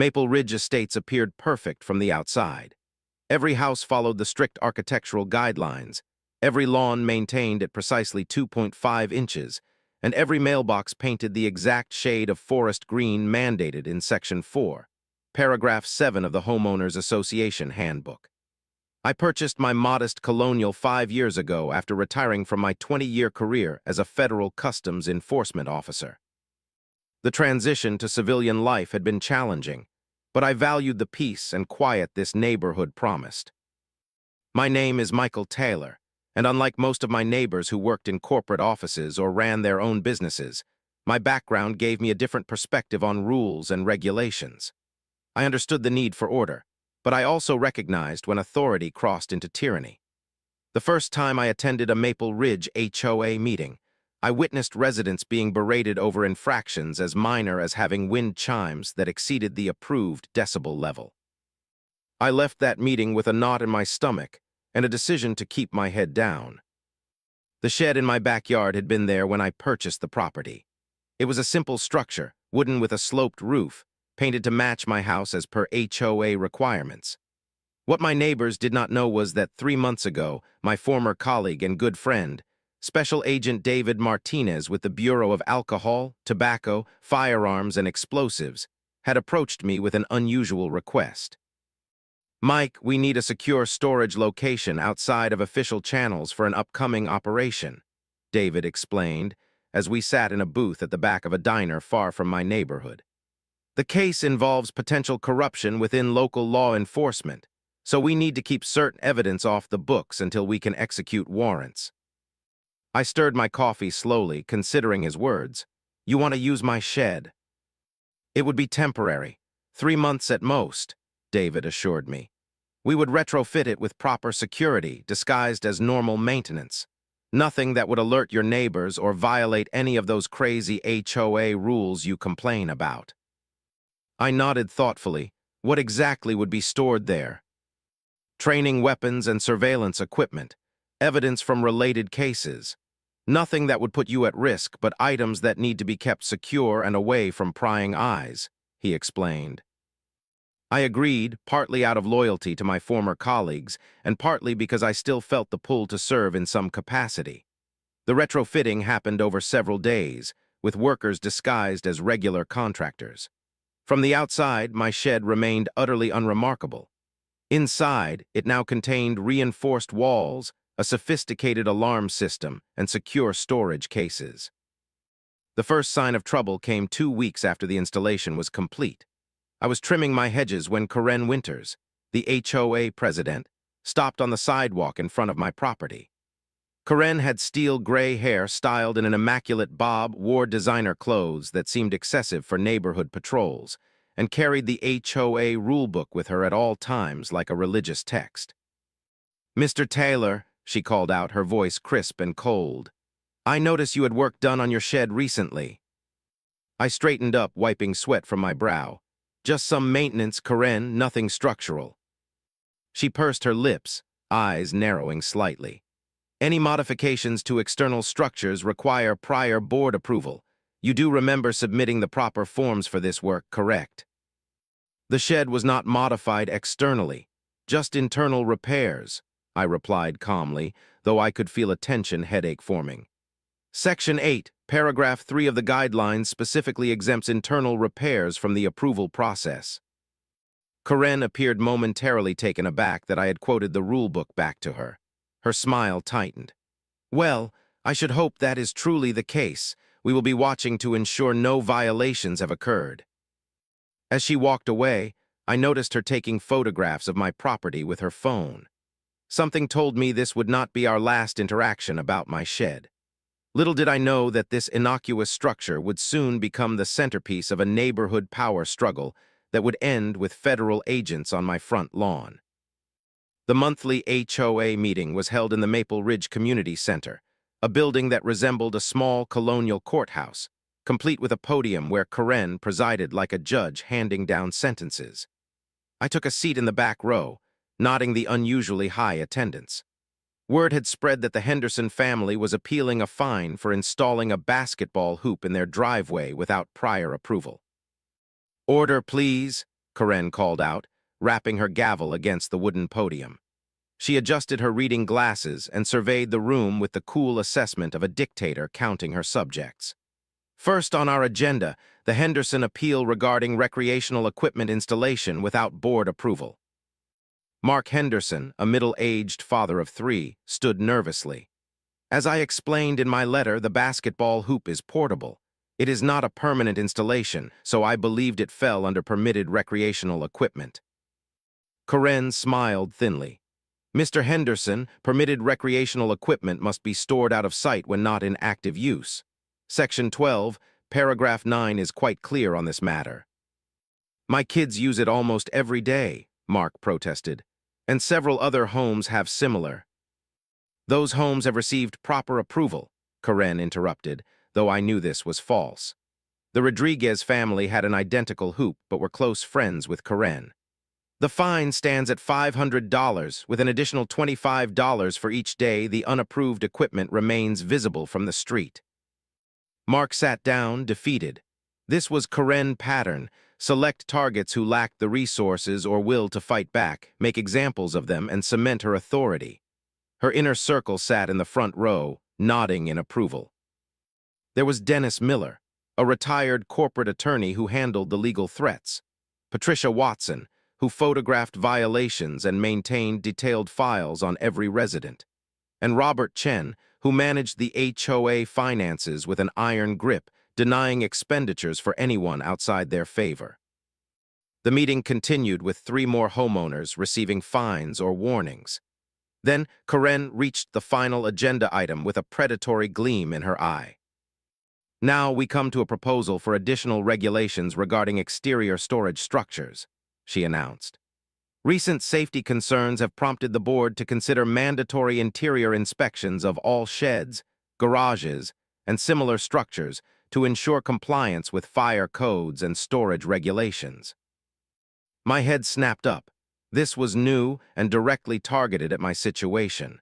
Maple Ridge Estates appeared perfect from the outside. Every house followed the strict architectural guidelines, every lawn maintained at precisely 2.5 inches, and every mailbox painted the exact shade of forest green mandated in Section 4, Paragraph 7 of the Homeowners Association Handbook. I purchased my modest colonial 5 years ago after retiring from my 20-year career as a federal customs enforcement officer. The transition to civilian life had been challenging, but I valued the peace and quiet this neighborhood promised. My name is Michael Taylor, and unlike most of my neighbors who worked in corporate offices or ran their own businesses, my background gave me a different perspective on rules and regulations. I understood the need for order, but I also recognized when authority crossed into tyranny. The first time I attended a Maple Ridge HOA meeting, I witnessed residents being berated over infractions as minor as having wind chimes that exceeded the approved decibel level. I left that meeting with a knot in my stomach and a decision to keep my head down. The shed in my backyard had been there when I purchased the property. It was a simple structure, wooden with a sloped roof, painted to match my house as per HOA requirements. What my neighbors did not know was that 3 months ago, my former colleague and good friend, Special Agent David Martinez with the Bureau of Alcohol, Tobacco, Firearms, and Explosives, had approached me with an unusual request. "Mike, we need a secure storage location outside of official channels for an upcoming operation," David explained, as we sat in a booth at the back of a diner far from my neighborhood. "The case involves potential corruption within local law enforcement, so we need to keep certain evidence off the books until we can execute warrants." I stirred my coffee slowly, considering his words. "You want to use my shed?" "It would be temporary, 3 months at most," David assured me. "We would retrofit it with proper security, disguised as normal maintenance. Nothing that would alert your neighbors or violate any of those crazy HOA rules you complain about." I nodded thoughtfully. What exactly would be stored there? Training weapons and surveillance equipment, evidence from related cases. Nothing that would put you at risk, but items that need to be kept secure and away from prying eyes, he explained. I agreed, partly out of loyalty to my former colleagues, and partly because I still felt the pull to serve in some capacity. The retrofitting happened over several days, with workers disguised as regular contractors. From the outside, my shed remained utterly unremarkable. Inside, it now contained reinforced walls, a sophisticated alarm system, and secure storage cases. The first sign of trouble came 2 weeks after the installation was complete. I was trimming my hedges when Karen Winters, the HOA president, stopped on the sidewalk in front of my property. Karen had steel gray hair styled in an immaculate bob, wore designer clothes that seemed excessive for neighborhood patrols, and carried the HOA rulebook with her at all times like a religious text. "Mr. Taylor," she called out, her voice crisp and cold, "I noticed you had work done on your shed recently." I straightened up, wiping sweat from my brow. "Just some maintenance, Karen, nothing structural." She pursed her lips, eyes narrowing slightly. "Any modifications to external structures require prior board approval. You do remember submitting the proper forms for this work, correct?" "The shed was not modified externally, just internal repairs," I replied calmly, though I could feel a tension headache forming. "Section 8, Paragraph 3 of the guidelines specifically exempts internal repairs from the approval process." Karen appeared momentarily taken aback that I had quoted the rulebook back to her. Her smile tightened. "Well, I should hope that is truly the case. We will be watching to ensure no violations have occurred." As she walked away, I noticed her taking photographs of my property with her phone. Something told me this would not be our last interaction about my shed. Little did I know that this innocuous structure would soon become the centerpiece of a neighborhood power struggle that would end with federal agents on my front lawn. The monthly HOA meeting was held in the Maple Ridge Community Center, a building that resembled a small colonial courthouse, complete with a podium where Karen presided like a judge handing down sentences. I took a seat in the back row, noting the unusually high attendance. Word had spread that the Henderson family was appealing a fine for installing a basketball hoop in their driveway without prior approval. "Order, please," Karen called out, rapping her gavel against the wooden podium. She adjusted her reading glasses and surveyed the room with the cool assessment of a dictator counting her subjects. First on our agenda, the Henderson appeal regarding recreational equipment installation without board approval. Mark Henderson, a middle-aged father of 3, stood nervously. As I explained in my letter, the basketball hoop is portable. It is not a permanent installation, so I believed it fell under permitted recreational equipment. Karen smiled thinly. Mr. Henderson, permitted recreational equipment must be stored out of sight when not in active use. Section 12, paragraph 9 is quite clear on this matter. My kids use it almost every day, Mark protested, and several other homes have similar. Those homes have received proper approval, Karen interrupted, though I knew this was false. The Rodriguez family had an identical hoop but were close friends with Karen. The fine stands at $500, with an additional $25 for each day the unapproved equipment remains visible from the street. Mark sat down, defeated. This was Karen pattern. Select targets who lacked the resources or will to fight back, make examples of them, and cement her authority. Her inner circle sat in the front row, nodding in approval. There was Dennis Miller, a retired corporate attorney who handled the legal threats. Patricia Watson, who photographed violations and maintained detailed files on every resident. And Robert Chen, who managed the HOA finances with an iron grip, denying expenditures for anyone outside their favor. The meeting continued with 3 more homeowners receiving fines or warnings. Then Karen reached the final agenda item with a predatory gleam in her eye. Now we come to a proposal for additional regulations regarding exterior storage structures, she announced. Recent safety concerns have prompted the board to consider mandatory interior inspections of all sheds, garages, and similar structures to ensure compliance with fire codes and storage regulations. My head snapped up. This was new and directly targeted at my situation.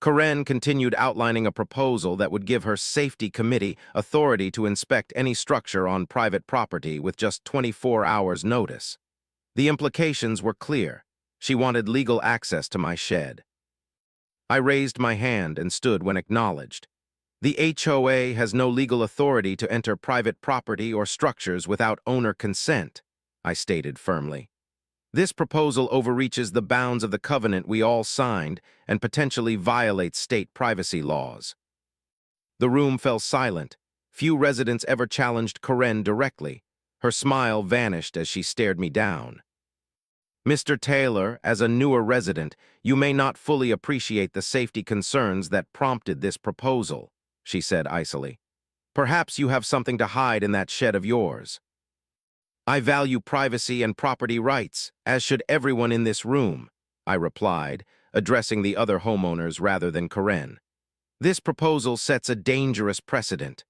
Karen continued outlining a proposal that would give her safety committee authority to inspect any structure on private property with just 24 hours' notice. The implications were clear. She wanted legal access to my shed. I raised my hand and stood when acknowledged. The HOA has no legal authority to enter private property or structures without owner consent, I stated firmly. This proposal overreaches the bounds of the covenant we all signed and potentially violates state privacy laws. The room fell silent. Few residents ever challenged Karen directly. Her smile vanished as she stared me down. Mr. Taylor, as a newer resident, you may not fully appreciate the safety concerns that prompted this proposal, she said icily. Perhaps you have something to hide in that shed of yours. I value privacy and property rights, as should everyone in this room, I replied, addressing the other homeowners rather than Karen. This proposal sets a dangerous precedent.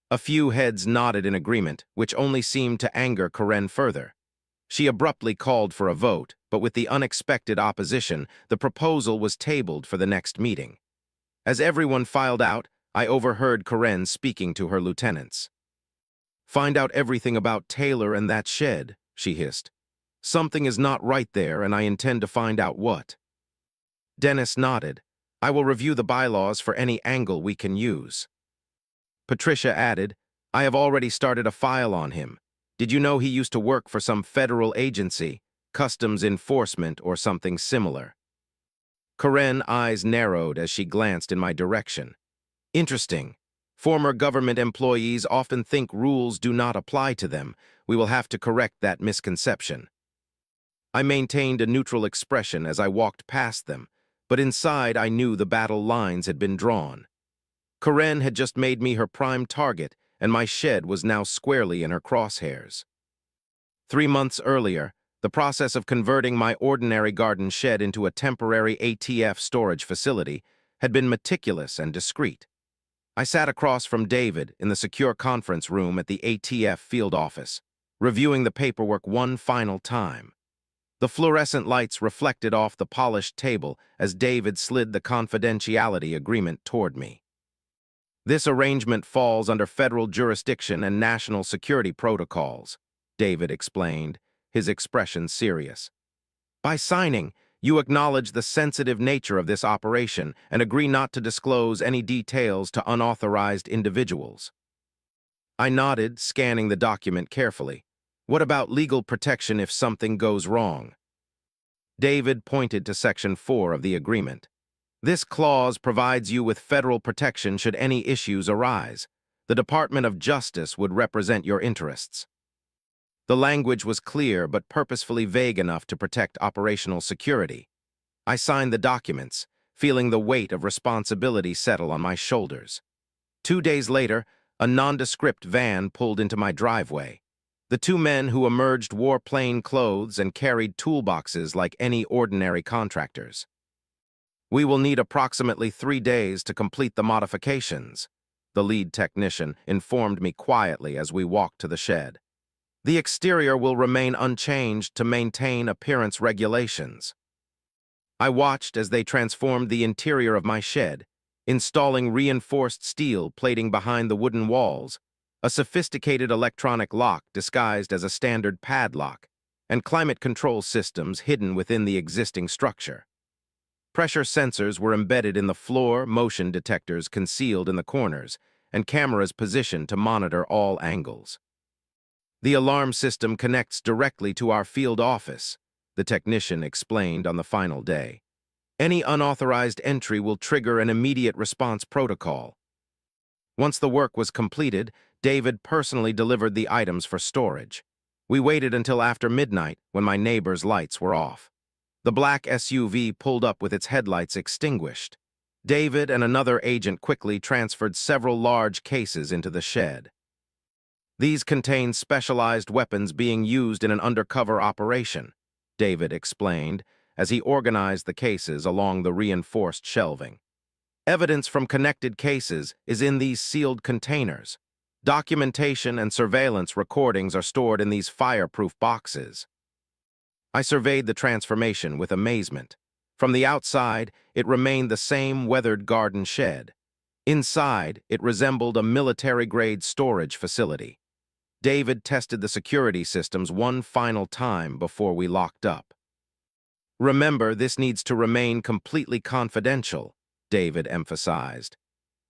A few heads nodded in agreement, which only seemed to anger Karen further. She abruptly called for a vote, but with the unexpected opposition, the proposal was tabled for the next meeting. As everyone filed out, I overheard Karen speaking to her lieutenants. Find out everything about Taylor and that shed, she hissed. Something is not right there, and I intend to find out what. Dennis nodded. I will review the bylaws for any angle we can use. Patricia added, I have already started a file on him. Did you know he used to work for some federal agency, customs enforcement or something similar? Karen's eyes narrowed as she glanced in my direction. Interesting. Former government employees often think rules do not apply to them. We will have to correct that misconception. I maintained a neutral expression as I walked past them, but inside I knew the battle lines had been drawn. Karen had just made me her prime target, and my shed was now squarely in her crosshairs. 3 months earlier, the process of converting my ordinary garden shed into a temporary ATF storage facility had been meticulous and discreet. I sat across from David in the secure conference room at the ATF field office, reviewing the paperwork one final time. The fluorescent lights reflected off the polished table as David slid the confidentiality agreement toward me. This arrangement falls under federal jurisdiction and national security protocols, David explained, his expression serious. By signing, you acknowledge the sensitive nature of this operation and agree not to disclose any details to unauthorized individuals. I nodded, scanning the document carefully. What about legal protection if something goes wrong? David pointed to Section 4 of the agreement. This clause provides you with federal protection should any issues arise. The Department of Justice would represent your interests. The language was clear but purposefully vague enough to protect operational security. I signed the documents, feeling the weight of responsibility settle on my shoulders. 2 days later, a nondescript van pulled into my driveway. The two men who emerged wore plain clothes and carried toolboxes like any ordinary contractors. "We will need approximately 3 days to complete the modifications," the lead technician informed me quietly as we walked to the shed. "The exterior will remain unchanged to maintain appearance regulations." I watched as they transformed the interior of my shed, installing reinforced steel plating behind the wooden walls, a sophisticated electronic lock disguised as a standard padlock, and climate control systems hidden within the existing structure. Pressure sensors were embedded in the floor, motion detectors concealed in the corners, and cameras positioned to monitor all angles. "The alarm system connects directly to our field office," the technician explained on the final day. "Any unauthorized entry will trigger an immediate response protocol." Once the work was completed, David personally delivered the items for storage. We waited until after midnight when my neighbor's lights were off. The black SUV pulled up with its headlights extinguished. David and another agent quickly transferred several large cases into the shed. "These contain specialized weapons being used in an undercover operation," David explained as he organized the cases along the reinforced shelving. "Evidence from connected cases is in these sealed containers. Documentation and surveillance recordings are stored in these fireproof boxes." I surveyed the transformation with amazement. From the outside, it remained the same weathered garden shed. Inside, it resembled a military-grade storage facility. David tested the security systems one final time before we locked up. "Remember, this needs to remain completely confidential," David emphasized.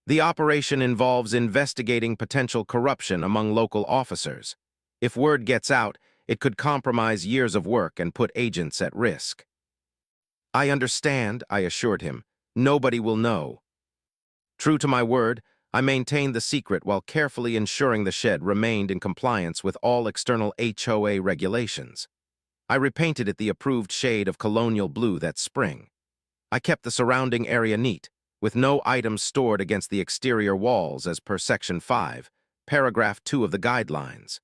"The operation involves investigating potential corruption among local officers. If word gets out, it could compromise years of work and put agents at risk." "I understand," I assured him. "Nobody will know." True to my word, I maintained the secret while carefully ensuring the shed remained in compliance with all external HOA regulations. I repainted it the approved shade of colonial blue that spring. I kept the surrounding area neat, with no items stored against the exterior walls as per Section 5, Paragraph 2 of the guidelines.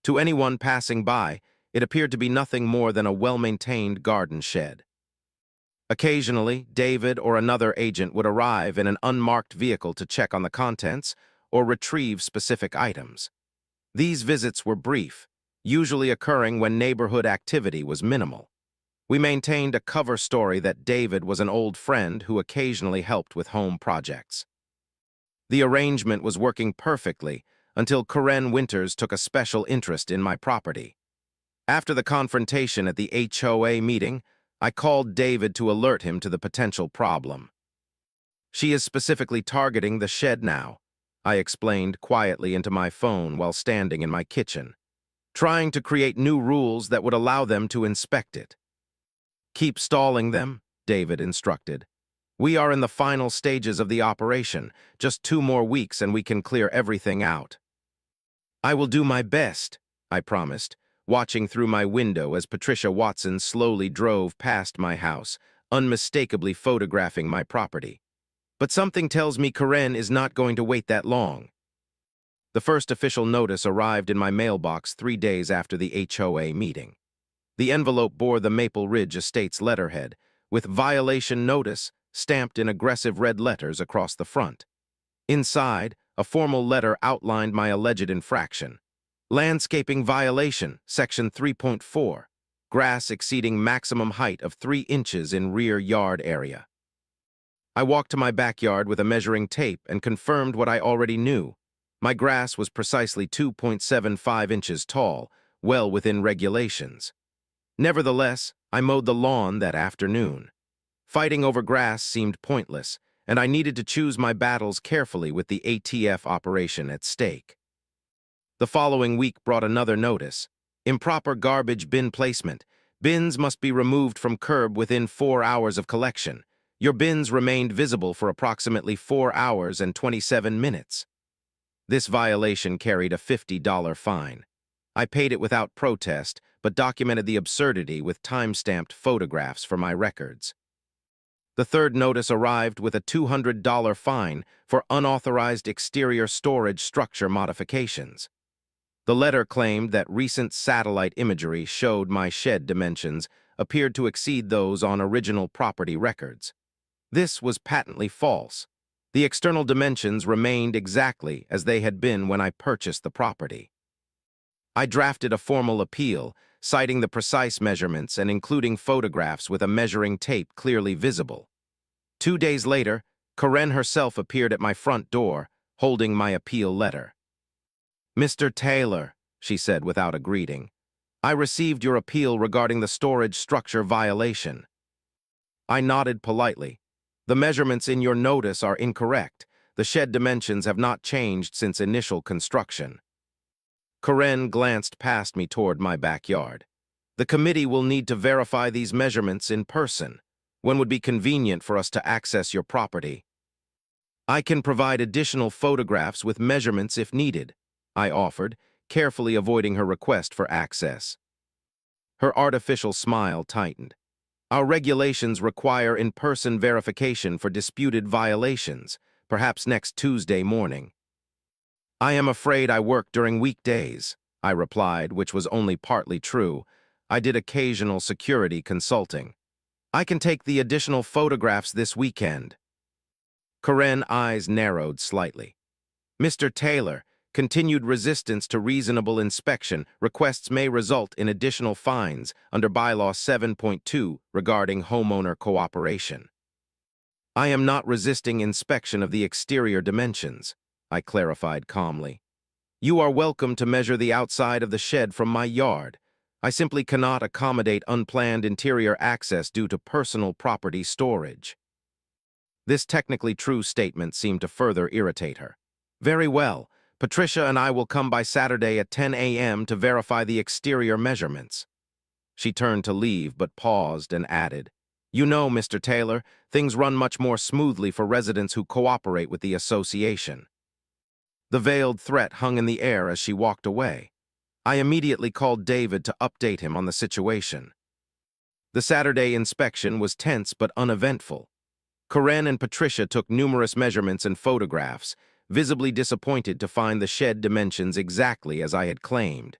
To anyone passing by, it appeared to be nothing more than a well-maintained garden shed. Occasionally, David or another agent would arrive in an unmarked vehicle to check on the contents or retrieve specific items. These visits were brief, usually occurring when neighborhood activity was minimal. We maintained a cover story that David was an old friend who occasionally helped with home projects. The arrangement was working perfectly until Karen Winters took a special interest in my property. After the confrontation at the HOA meeting, I called David to alert him to the potential problem. "She is specifically targeting the shed now," I explained quietly into my phone while standing in my kitchen, "trying to create new rules that would allow them to inspect it." "Keep stalling them," David instructed. "We are in the final stages of the operation. Just 2 more weeks and we can clear everything out." "I will do my best," I promised, watching through my window as Patricia Watson slowly drove past my house, unmistakably photographing my property. But something tells me Karen is not going to wait that long. The first official notice arrived in my mailbox 3 days after the HOA meeting. The envelope bore the Maple Ridge Estates letterhead, with "Violation Notice" stamped in aggressive red letters across the front. Inside, a formal letter outlined my alleged infraction. Landscaping violation, Section 3.4, grass exceeding maximum height of 3 inches in rear yard area. I walked to my backyard with a measuring tape and confirmed what I already knew. My grass was precisely 2.75 inches tall, well within regulations. Nevertheless, I mowed the lawn that afternoon. Fighting over grass seemed pointless, and I needed to choose my battles carefully with the ATF operation at stake. The following week brought another notice: improper garbage bin placement. Bins must be removed from curb within 4 hours of collection. Your bins remained visible for approximately 4 hours and 27 minutes. This violation carried a $50 fine. I paid it without protest, but documented the absurdity with time-stamped photographs for my records. The third notice arrived with a $200 fine for unauthorized exterior storage structure modifications. The letter claimed that recent satellite imagery showed my shed dimensions appeared to exceed those on original property records. This was patently false. The external dimensions remained exactly as they had been when I purchased the property. I drafted a formal appeal, citing the precise measurements and including photographs with a measuring tape clearly visible. 2 days later, Karen herself appeared at my front door, holding my appeal letter. "Mr. Taylor," she said without a greeting, "I received your appeal regarding the storage structure violation." I nodded politely. "The measurements in your notice are incorrect. The shed dimensions have not changed since initial construction." Karen glanced past me toward my backyard. "The committee will need to verify these measurements in person. When would be convenient for us to access your property?" "I can provide additional photographs with measurements if needed," I offered, carefully avoiding her request for access. Her artificial smile tightened. "Our regulations require in-person verification for disputed violations, perhaps next Tuesday morning." "I am afraid I work during weekdays," I replied, which was only partly true. I did occasional security consulting. "I can take the additional photographs this weekend." Karen's eyes narrowed slightly. "Mr. Taylor, continued resistance to reasonable inspection requests may result in additional fines under Bylaw 7.2 regarding homeowner cooperation." "I am not resisting inspection of the exterior dimensions," I clarified calmly. "You are welcome to measure the outside of the shed from my yard. I simply cannot accommodate unplanned interior access due to personal property storage." This technically true statement seemed to further irritate her. "Very well. Patricia and I will come by Saturday at 10 a.m. to verify the exterior measurements." She turned to leave but paused and added, "You know, Mr. Taylor, things run much more smoothly for residents who cooperate with the association." The veiled threat hung in the air as she walked away. I immediately called David to update him on the situation. The Saturday inspection was tense but uneventful. Karen and Patricia took numerous measurements and photographs, visibly disappointed to find the shed dimensions exactly as I had claimed.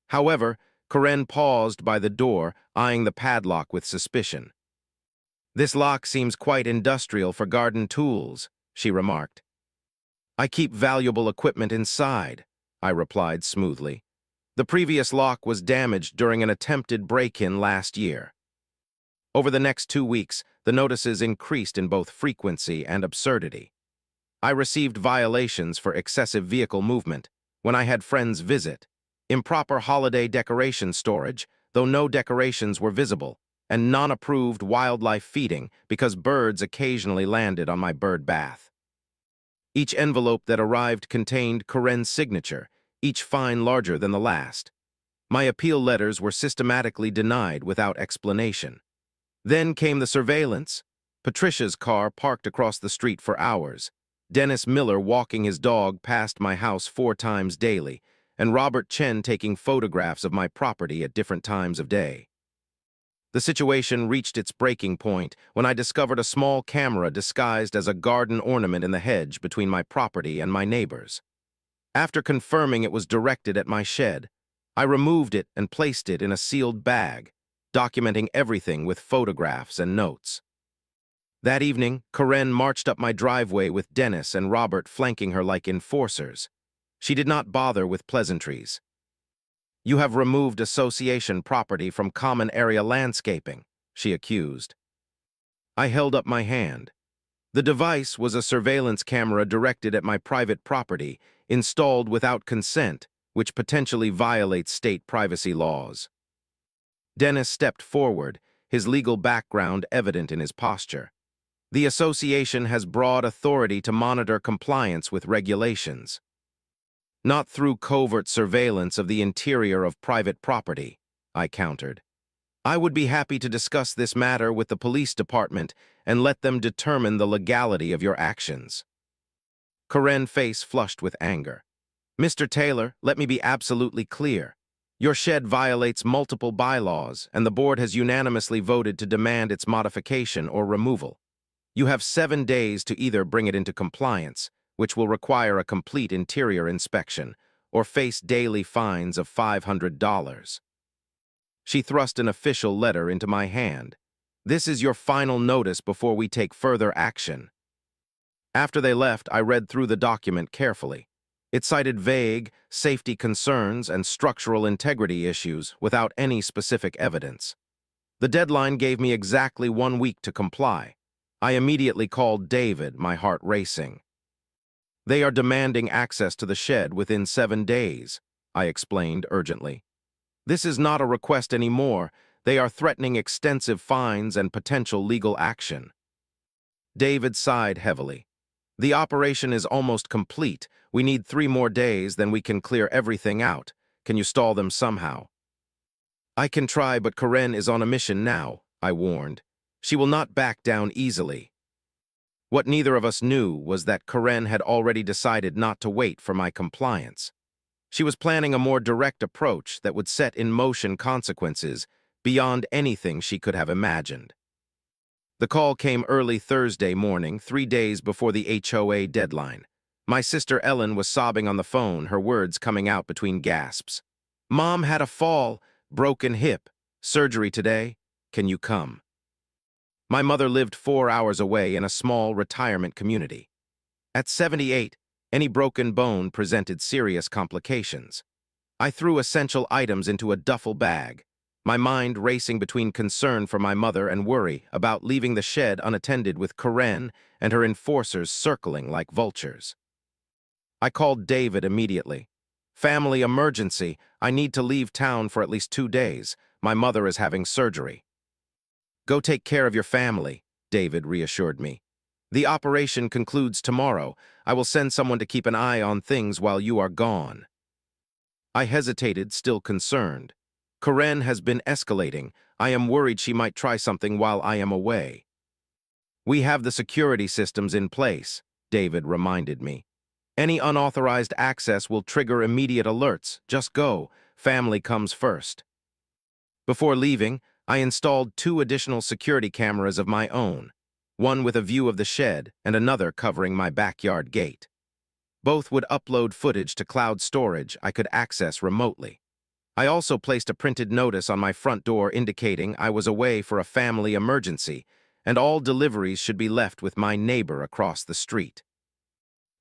However, Karen paused by the door, eyeing the padlock with suspicion. "This lock seems quite industrial for garden tools," she remarked. "I keep valuable equipment inside," I replied smoothly. "The previous lock was damaged during an attempted break-in last year." Over the next 2 weeks, the notices increased in both frequency and absurdity. I received violations for excessive vehicle movement, when I had friends visit, improper holiday decoration storage, though no decorations were visible, and non-approved wildlife feeding because birds occasionally landed on my bird bath. Each envelope that arrived contained Karen's signature, each fine larger than the last. My appeal letters were systematically denied without explanation. Then came the surveillance. Patricia's car parked across the street for hours, Dennis Miller walking his dog past my house 4 times daily, and Robert Chen taking photographs of my property at different times of day. The situation reached its breaking point when I discovered a small camera disguised as a garden ornament in the hedge between my property and my neighbor's. After confirming it was directed at my shed, I removed it and placed it in a sealed bag, documenting everything with photographs and notes. That evening, Karen marched up my driveway with Dennis and Robert flanking her like enforcers. She did not bother with pleasantries. "You have removed association property from common area landscaping," she accused. I held up my hand. The device was a surveillance camera directed at my private property, installed without consent, which potentially violates state privacy laws. Dennis stepped forward, his legal background evident in his posture. The association has broad authority to monitor compliance with regulations. Not through covert surveillance of the interior of private property, I countered. I would be happy to discuss this matter with the police department and let them determine the legality of your actions. Karen's face flushed with anger. Mr. Taylor, let me be absolutely clear. Your shed violates multiple bylaws, and the board has unanimously voted to demand its modification or removal. You have 7 days to either bring it into compliance, which will require a complete interior inspection, or face daily fines of $500. She thrust an official letter into my hand. This is your final notice before we take further action. After they left, I read through the document carefully. It cited vague safety concerns and structural integrity issues without any specific evidence. The deadline gave me exactly 1 week to comply. I immediately called David, my heart racing. They are demanding access to the shed within 7 days, I explained urgently. This is not a request anymore. They are threatening extensive fines and potential legal action. David sighed heavily. The operation is almost complete. We need 3 more days, then we can clear everything out. Can you stall them somehow? I can try, but Karen is on a mission now, I warned. She will not back down easily. What neither of us knew was that Karen had already decided not to wait for my compliance. She was planning a more direct approach that would set in motion consequences beyond anything she could have imagined. The call came early Thursday morning, 3 days before the HOA deadline. My sister Ellen was sobbing on the phone, her words coming out between gasps. Mom had a fall, broken hip, surgery today. Can you come? My mother lived 4 hours away in a small retirement community. At 78, any broken bone presented serious complications. I threw essential items into a duffel bag, my mind racing between concern for my mother and worry about leaving the shed unattended with Karen and her enforcers circling like vultures. I called David immediately. Family emergency. I need to leave town for at least 2 days. My mother is having surgery. Go take care of your family, David reassured me. The operation concludes tomorrow. I will send someone to keep an eye on things while you are gone. I hesitated, still concerned. Karen has been escalating. I am worried she might try something while I am away. We have the security systems in place, David reminded me. Any unauthorized access will trigger immediate alerts. Just go. Family comes first. Before leaving, I installed 2 additional security cameras of my own, one with a view of the shed and another covering my backyard gate. Both would upload footage to cloud storage I could access remotely. I also placed a printed notice on my front door indicating I was away for a family emergency, and all deliveries should be left with my neighbor across the street.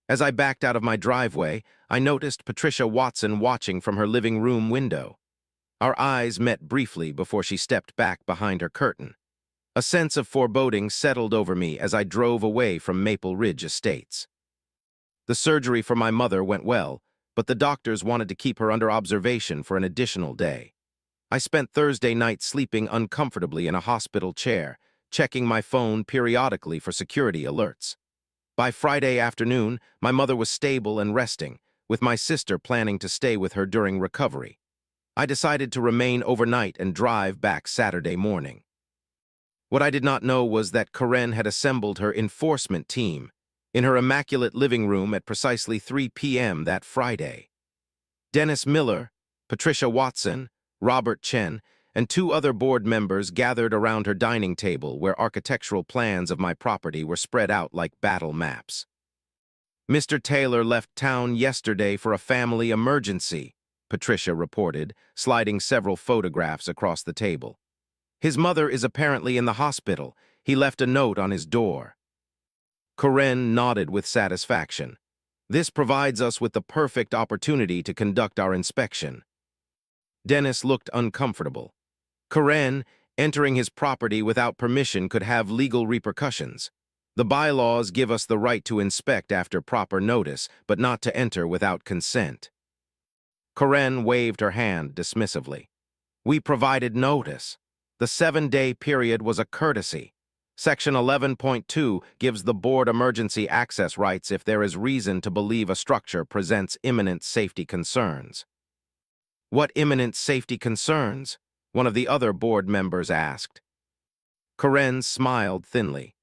As I backed out of my driveway, I noticed Patricia Watson watching from her living room window. Our eyes met briefly before she stepped back behind her curtain. A sense of foreboding settled over me as I drove away from Maple Ridge Estates. The surgery for my mother went well, but the doctors wanted to keep her under observation for an additional day. I spent Thursday night sleeping uncomfortably in a hospital chair, checking my phone periodically for security alerts. By Friday afternoon, my mother was stable and resting, with my sister planning to stay with her during recovery. I decided to remain overnight and drive back Saturday morning. What I did not know was that Karen had assembled her enforcement team in her immaculate living room at precisely 3 p.m. that Friday. Dennis Miller, Patricia Watson, Robert Chen, and 2 other board members gathered around her dining table where architectural plans of my property were spread out like battle maps. Mr. Taylor left town yesterday for a family emergency, Patricia reported, sliding several photographs across the table. His mother is apparently in the hospital. He left a note on his door. Karen nodded with satisfaction. This provides us with the perfect opportunity to conduct our inspection. Dennis looked uncomfortable. Karen, entering his property without permission could have legal repercussions. The bylaws give us the right to inspect after proper notice, but not to enter without consent. Karen waved her hand dismissively. We provided notice. The 7-day period was a courtesy. Section 11.2 gives the board emergency access rights if there is reason to believe a structure presents imminent safety concerns. What imminent safety concerns? One of the other board members asked. Karen smiled thinly.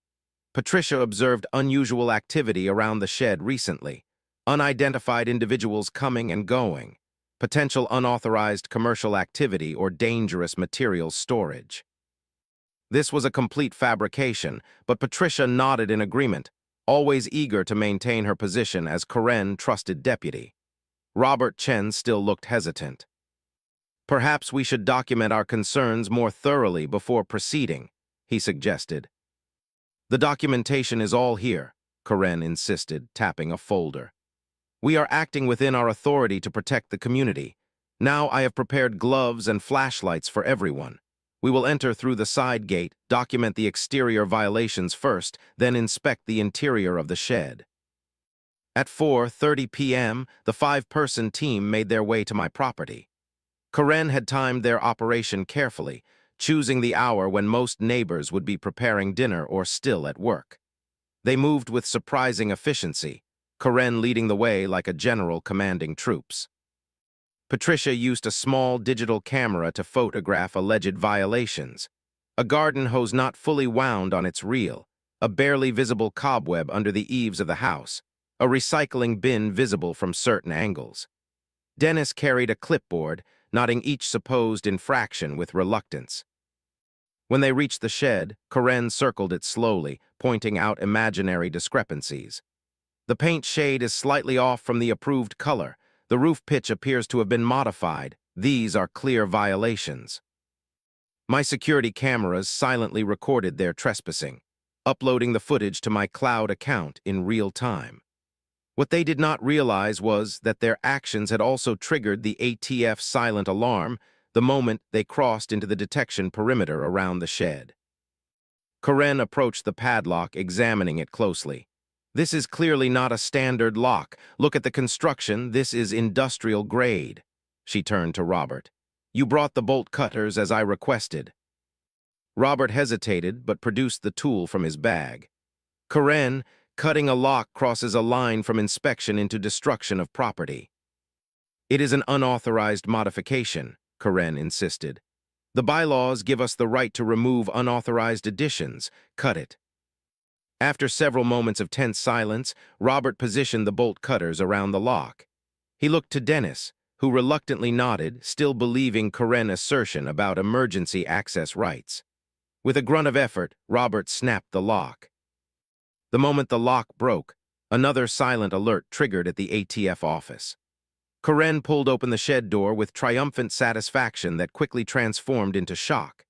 Patricia observed unusual activity around the shed recently. Unidentified individuals coming and going. Potential unauthorized commercial activity or dangerous materials storage. This was a complete fabrication, but Patricia nodded in agreement, always eager to maintain her position as Karen trusted deputy. Robert Chen still looked hesitant. Perhaps we should document our concerns more thoroughly before proceeding, he suggested. The documentation is all here, Karen insisted, tapping a folder. We are acting within our authority to protect the community. Now I have prepared gloves and flashlights for everyone. We will enter through the side gate, document the exterior violations first, then inspect the interior of the shed. At 4:30 p.m., the 5-person team made their way to my property. Karen had timed their operation carefully, choosing the hour when most neighbors would be preparing dinner or still at work. They moved with surprising efficiency, Karen leading the way like a general commanding troops. Patricia used a small digital camera to photograph alleged violations. A garden hose not fully wound on its reel, a barely visible cobweb under the eaves of the house, a recycling bin visible from certain angles. Dennis carried a clipboard, noting each supposed infraction with reluctance. When they reached the shed, Karen circled it slowly, pointing out imaginary discrepancies. The paint shade is slightly off from the approved color. The roof pitch appears to have been modified. These are clear violations. My security cameras silently recorded their trespassing, uploading the footage to my cloud account in real time. What they did not realize was that their actions had also triggered the ATF silent alarm the moment they crossed into the detection perimeter around the shed. Karen approached the padlock, examining it closely. This is clearly not a standard lock. Look at the construction. This is industrial grade. She turned to Robert. You brought the bolt cutters as I requested. Robert hesitated but produced the tool from his bag. Karen, cutting a lock crosses a line from inspection into destruction of property. It is an unauthorized modification, Karen insisted. The bylaws give us the right to remove unauthorized additions. Cut it. After several moments of tense silence, Robert positioned the bolt cutters around the lock. He looked to Dennis, who reluctantly nodded, still believing Karen's assertion about emergency access rights. With a grunt of effort, Robert snapped the lock. The moment the lock broke, another silent alert triggered at the ATF office. Karen pulled open the shed door with triumphant satisfaction that quickly transformed into shock.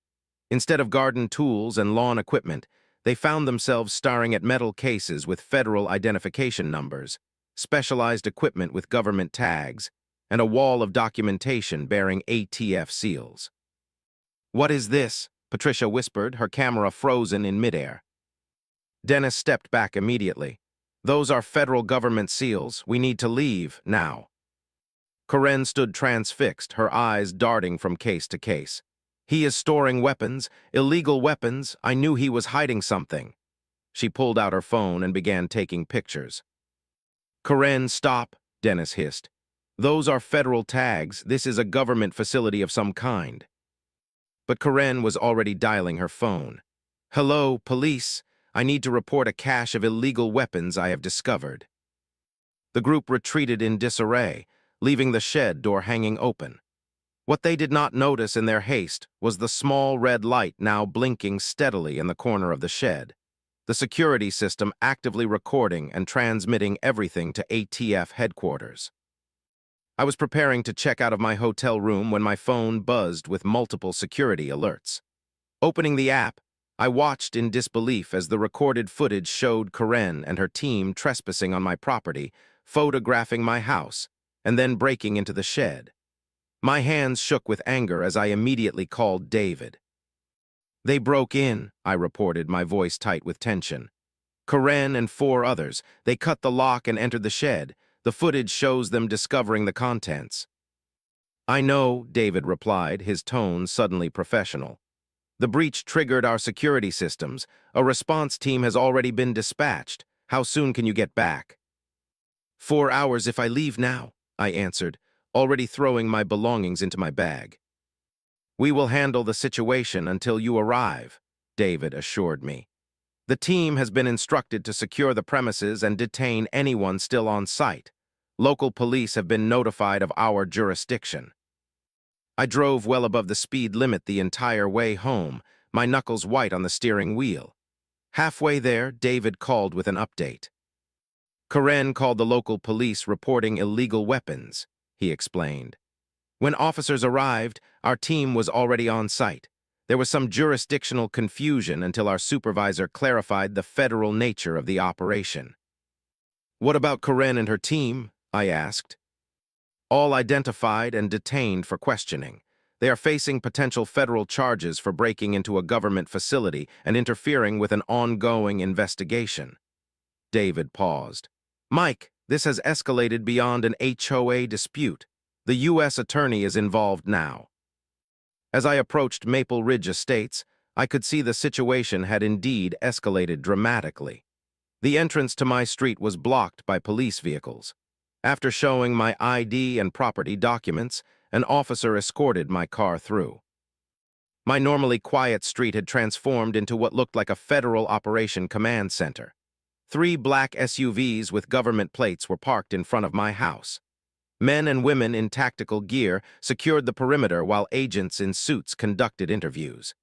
Instead of garden tools and lawn equipment, they found themselves staring at metal cases with federal identification numbers, specialized equipment with government tags, and a wall of documentation bearing ATF seals. "What is this?" Patricia whispered, her camera frozen in midair. Dennis stepped back immediately. "Those are federal government seals. We need to leave, now." Karen stood transfixed, her eyes darting from case to case. "He is storing weapons, illegal weapons. I knew he was hiding something." She pulled out her phone and began taking pictures. "Karen, stop," Dennis hissed. "Those are federal tags. This is a government facility of some kind." But Karen was already dialing her phone. "Hello, police. I need to report a cache of illegal weapons I have discovered." The group retreated in disarray, leaving the shed door hanging open. What they did not notice in their haste was the small red light now blinking steadily in the corner of the shed, the security system actively recording and transmitting everything to ATF headquarters. I was preparing to check out of my hotel room when my phone buzzed with multiple security alerts. Opening the app, I watched in disbelief as the recorded footage showed Karen and her team trespassing on my property, photographing my house, and then breaking into the shed. My hands shook with anger as I immediately called David. "They broke in," I reported, my voice tight with tension. "Karen and 4 others. They cut the lock and entered the shed. The footage shows them discovering the contents." "I know," David replied, his tone suddenly professional. "The breach triggered our security systems. A response team has already been dispatched. How soon can you get back?" 4 hours if I leave now, I answered, already throwing my belongings into my bag. "We will handle the situation until you arrive," David assured me. "The team has been instructed to secure the premises and detain anyone still on site. Local police have been notified of our jurisdiction." I drove well above the speed limit the entire way home, my knuckles white on the steering wheel. Halfway there, David called with an update. "Karen called the local police reporting illegal weapons," he explained. "When officers arrived, our team was already on site. There was some jurisdictional confusion until our supervisor clarified the federal nature of the operation." "What about Karen and her team?" I asked. "All identified and detained for questioning. They are facing potential federal charges for breaking into a government facility and interfering with an ongoing investigation." David paused. "Mike, this has escalated beyond an HOA dispute. The U.S. attorney is involved now." As I approached Maple Ridge Estates, I could see the situation had indeed escalated dramatically. The entrance to my street was blocked by police vehicles. After showing my ID and property documents, an officer escorted my car through. My normally quiet street had transformed into what looked like a federal operation command center. 3 black SUVs with government plates were parked in front of my house. Men and women in tactical gear secured the perimeter while agents in suits conducted interviews.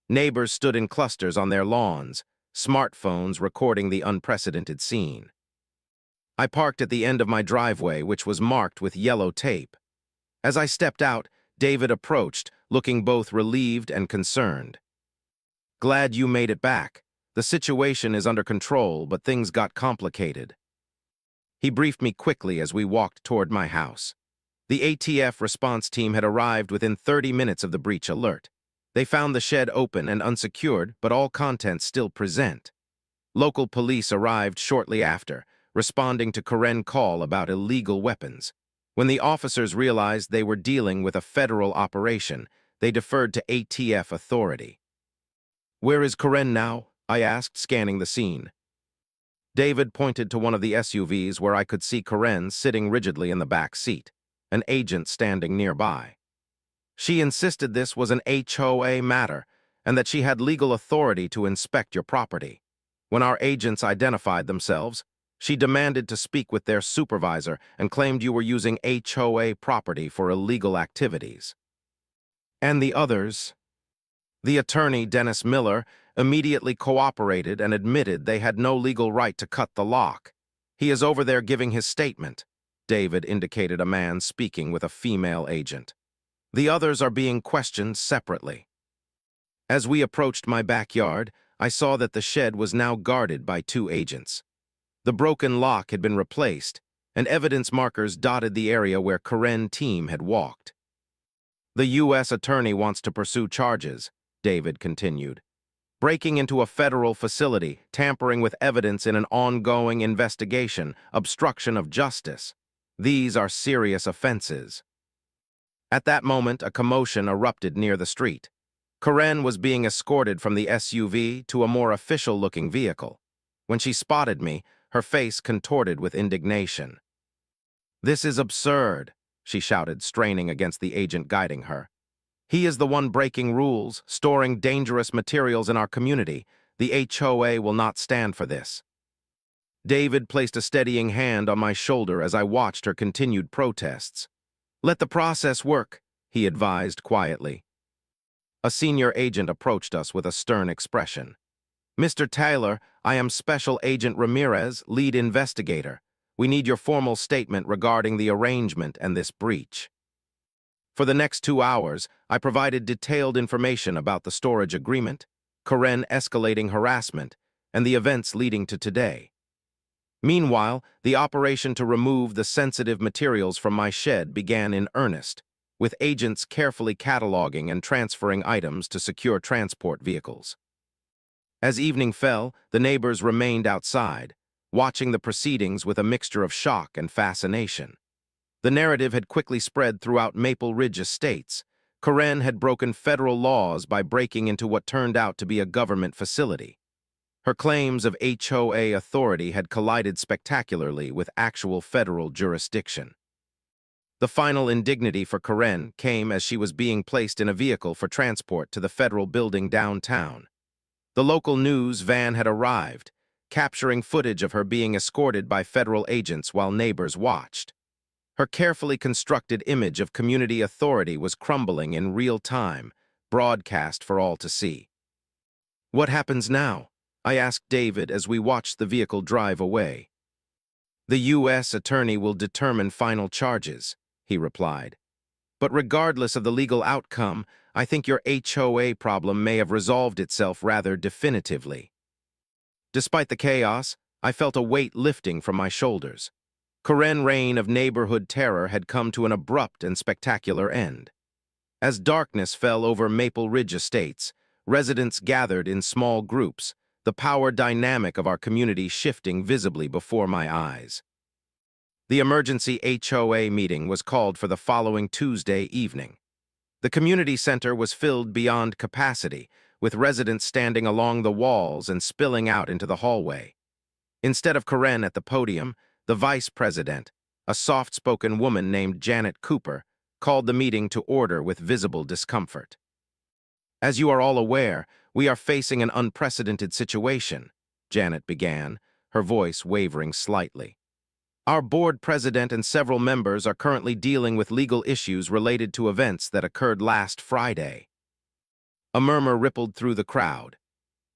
Neighbors stood in clusters on their lawns, smartphones recording the unprecedented scene. I parked at the end of my driveway, which was marked with yellow tape. As I stepped out, David approached, looking both relieved and concerned. "Glad you made it back. The situation is under control, but things got complicated." He briefed me quickly as we walked toward my house. The ATF response team had arrived within 30 minutes of the breach alert. They found the shed open and unsecured, but all contents still present. Local police arrived shortly after, responding to Karen's call about illegal weapons. When the officers realized they were dealing with a federal operation, they deferred to ATF authority. "Where is Karen now?" I asked, scanning the scene. David pointed to one of the SUVs where I could see Karen sitting rigidly in the back seat, an agent standing nearby. "She insisted this was an HOA matter and that she had legal authority to inspect your property. When our agents identified themselves, she demanded to speak with their supervisor and claimed you were using HOA property for illegal activities." "And the others?" "The attorney, Dennis Miller, immediately cooperated and admitted they had no legal right to cut the lock. He is over there giving his statement." David indicated a man speaking with a female agent. "The others are being questioned separately." As we approached my backyard, I saw that the shed was now guarded by 2 agents. The broken lock had been replaced, and evidence markers dotted the area where Karen's team had walked. "The U.S. attorney wants to pursue charges," David continued. "Breaking into a federal facility, tampering with evidence in an ongoing investigation, obstruction of justice. These are serious offenses." At that moment, a commotion erupted near the street. Karen was being escorted from the SUV to a more official-looking vehicle. When she spotted me, her face contorted with indignation. "This is absurd," she shouted, straining against the agent guiding her. "He is the one breaking rules, storing dangerous materials in our community. The HOA will not stand for this." David placed a steadying hand on my shoulder as I watched her continued protests. "Let the process work," he advised quietly. A senior agent approached us with a stern expression. "Mr. Taylor, I am Special Agent Ramirez, lead investigator. We need your formal statement regarding the arrangement and this breach." For the next 2 hours, I provided detailed information about the storage agreement, Karen escalating harassment, and the events leading to today. Meanwhile, the operation to remove the sensitive materials from my shed began in earnest, with agents carefully cataloging and transferring items to secure transport vehicles. As evening fell, the neighbors remained outside, watching the proceedings with a mixture of shock and fascination. The narrative had quickly spread throughout Maple Ridge Estates. Karen had broken federal laws by breaking into what turned out to be a government facility. Her claims of HOA authority had collided spectacularly with actual federal jurisdiction. The final indignity for Karen came as she was being placed in a vehicle for transport to the federal building downtown. The local news van had arrived, capturing footage of her being escorted by federal agents while neighbors watched. Her carefully constructed image of community authority was crumbling in real time, broadcast for all to see. "What happens now?" I asked David as we watched the vehicle drive away. "The U.S. attorney will determine final charges," he replied. "But regardless of the legal outcome, I think your HOA problem may have resolved itself rather definitively." Despite the chaos, I felt a weight lifting from my shoulders. Karen's reign of neighborhood terror had come to an abrupt and spectacular end. As darkness fell over Maple Ridge Estates, residents gathered in small groups, the power dynamic of our community shifting visibly before my eyes. The emergency HOA meeting was called for the following Tuesday evening. The community center was filled beyond capacity, with residents standing along the walls and spilling out into the hallway. Instead of Karen at the podium, the vice president, a soft-spoken woman named Janet Cooper, called the meeting to order with visible discomfort. "As you are all aware, we are facing an unprecedented situation," Janet began, her voice wavering slightly. "Our board president and several members are currently dealing with legal issues related to events that occurred last Friday." A murmur rippled through the crowd.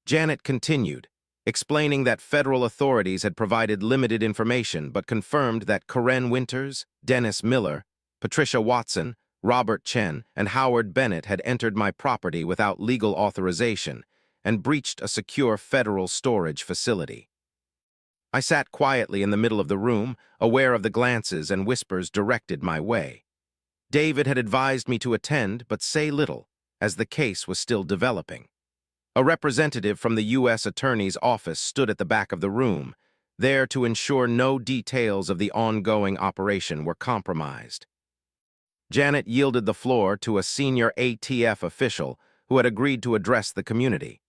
Janet continued, explaining that federal authorities had provided limited information but confirmed that Karen Winters, Dennis Miller, Patricia Watson, Robert Chen, and Howard Bennett had entered my property without legal authorization and breached a secure federal storage facility. I sat quietly in the middle of the room, aware of the glances and whispers directed my way. David had advised me to attend but say little, as the case was still developing. A representative from the U.S. Attorney's office stood at the back of the room, there to ensure no details of the ongoing operation were compromised. Janet yielded the floor to a senior ATF official who had agreed to address the community.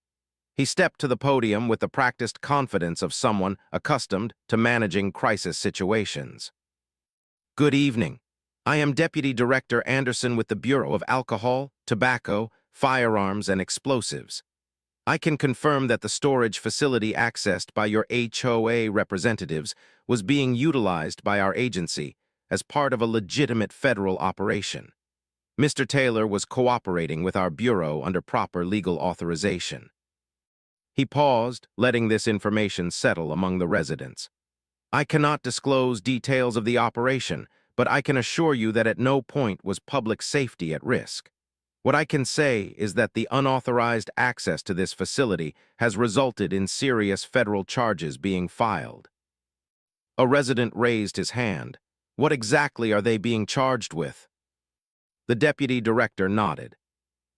He stepped to the podium with the practiced confidence of someone accustomed to managing crisis situations. "Good evening. I am Deputy Director Anderson with the Bureau of Alcohol, Tobacco, Firearms, and Explosives. I can confirm that the storage facility accessed by your HOA representatives was being utilized by our agency as part of a legitimate federal operation. Mr. Taylor was cooperating with our bureau under proper legal authorization." He paused, letting this information settle among the residents. "I cannot disclose details of the operation, but I can assure you that at no point was public safety at risk. What I can say is that the unauthorized access to this facility has resulted in serious federal charges being filed." A resident raised his hand. "What exactly are they being charged with?" The deputy director nodded.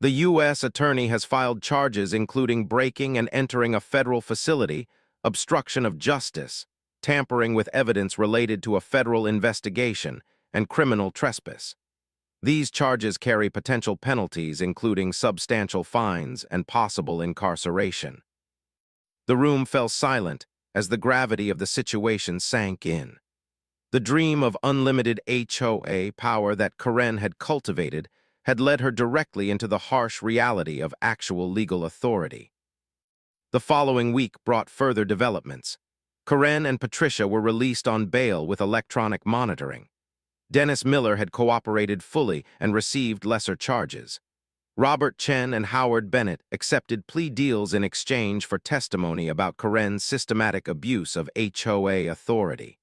"The U.S. attorney has filed charges including breaking and entering a federal facility, obstruction of justice, tampering with evidence related to a federal investigation, and criminal trespass. These charges carry potential penalties including substantial fines and possible incarceration." The room fell silent as the gravity of the situation sank in. The dream of unlimited HOA power that Karen had cultivated had led her directly into the harsh reality of actual legal authority. The following week brought further developments. Karen and Patricia were released on bail with electronic monitoring. Dennis Miller had cooperated fully and received lesser charges. Robert Chen and Howard Bennett accepted plea deals in exchange for testimony about Karen's systematic abuse of HOA authority.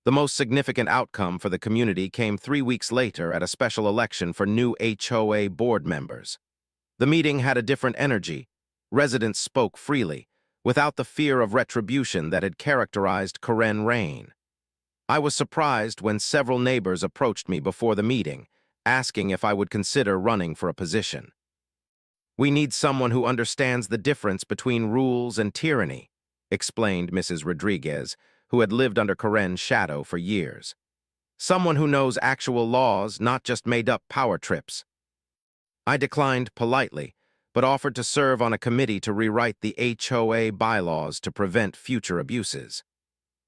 The most significant outcome for the community came 3 weeks later at a special election for new HOA board members. The meeting had a different energy. Residents spoke freely, without the fear of retribution that had characterized Karen's reign. I was surprised when several neighbors approached me before the meeting, asking if I would consider running for a position. "We need someone who understands the difference between rules and tyranny," explained Mrs. Rodriguez, who had lived under Karen's shadow for years. Someone who knows actual laws, not just made-up power trips. I declined politely, but offered to serve on a committee to rewrite the HOA bylaws to prevent future abuses.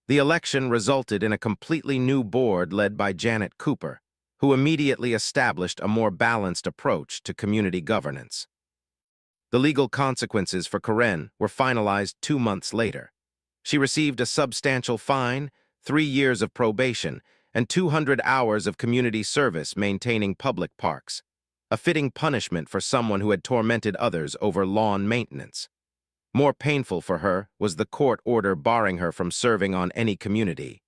The election resulted in a completely new board led by Janet Cooper, who immediately established a more balanced approach to community governance. The legal consequences for Karen were finalized 2 months later. She received a substantial fine, 3 years of probation, and 200 hours of community service maintaining public parks, a fitting punishment for someone who had tormented others over lawn maintenance. More painful for her was the court order barring her from serving on any community